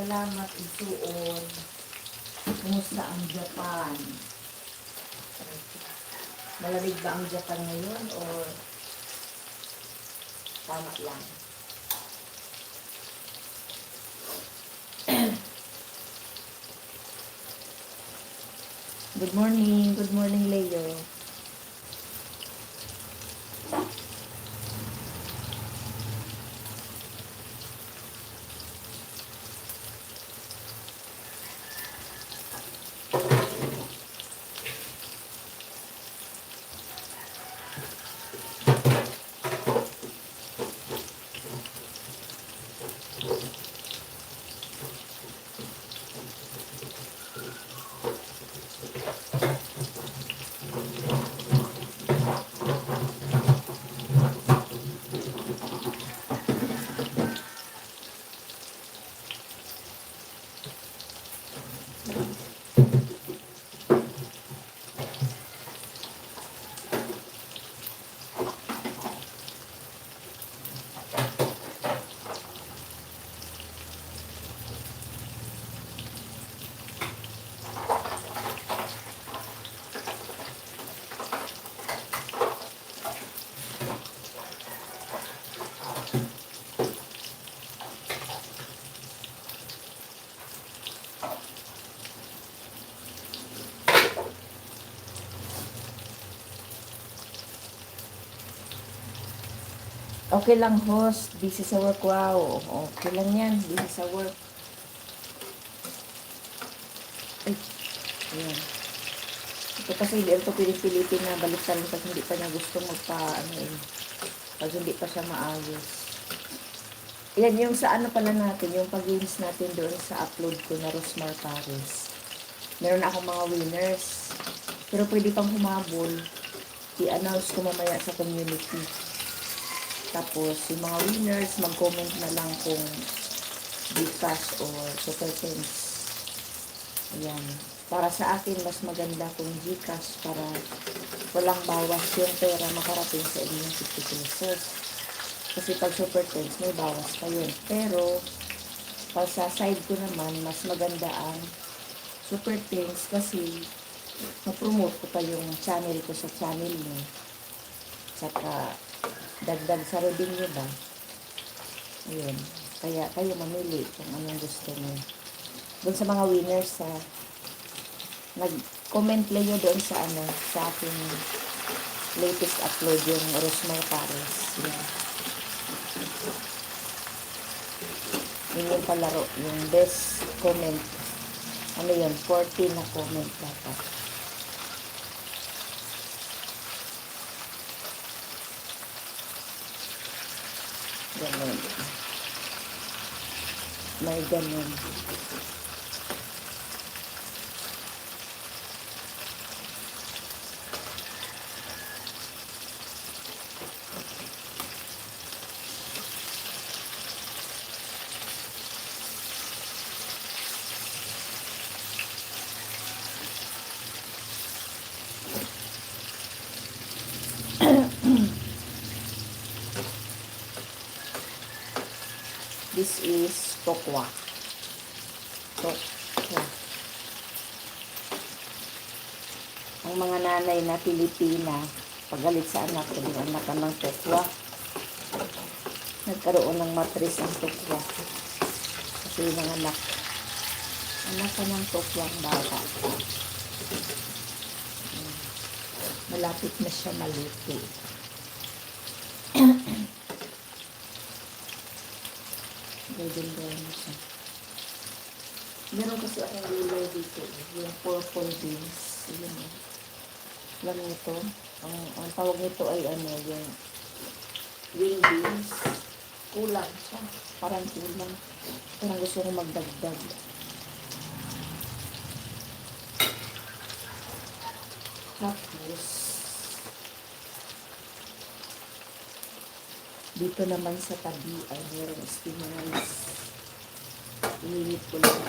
Salamat, isuon. Kumusta ang Japan? Malamig ba ang Japan ngayon or tama lang? Good morning, Leo. Okay lang, host. Busy sa work. Wow. Okay lang yan. Busy sa work. Ay. Ayan. Ito kasi hindi ito pilitin na balikan pag hindi pa niya gusto pag hindi pa siya maayos. Yan yung sa ano pala natin, yung pag-games natin doon sa upload ko na Rosmar Paris. Meron na akong mga winners. Pero pwede pang humabol. I-announce ko mamaya sa community. Tapos, yung mga winners, mag-comment na lang kung Gcash or Super Thanks. Ayan. Para sa akin, mas maganda kung Gcash para walang bawas yung pera makarating sa inyong 50 pesos. Kasi pag Super Thanks, may bawas pa yun. Pero, pag sa side ko naman, mas maganda ang Super Thanks kasi ma-promote ko pa yung channel ko sa channel mo. Saka, dagdag sa revenue ba? Ayun. Kaya kayo mamili kung anong gusto nyo. Doon sa mga winners nag-comment layo doon sa sa aking latest upload yung Rosmar Paris. Yan. Yun yung palaro. Yung best comment. Ano yun? 40 na comment dapat. Ganun. May ganun. This is tokwa. Tokwa. Ang mga nanay na Pilipina, pagalit sa anak, yung anak ng tokwa, nagkaroon ng matris ang tokwa. Kasi yung anak ka ng tokwa ang bata. Malapit na siya maluto. Ganda na siya. Meron kasi akong gulay dito. Yung purple beans. Yun. Alam nito. Ang tawag nito ay yung wing beans. Kulang siya. Parang kulang. Parang gusto kong magdagdag. Tapos, dito naman sa tabi ay mayroong spinach. Inilip ko lang.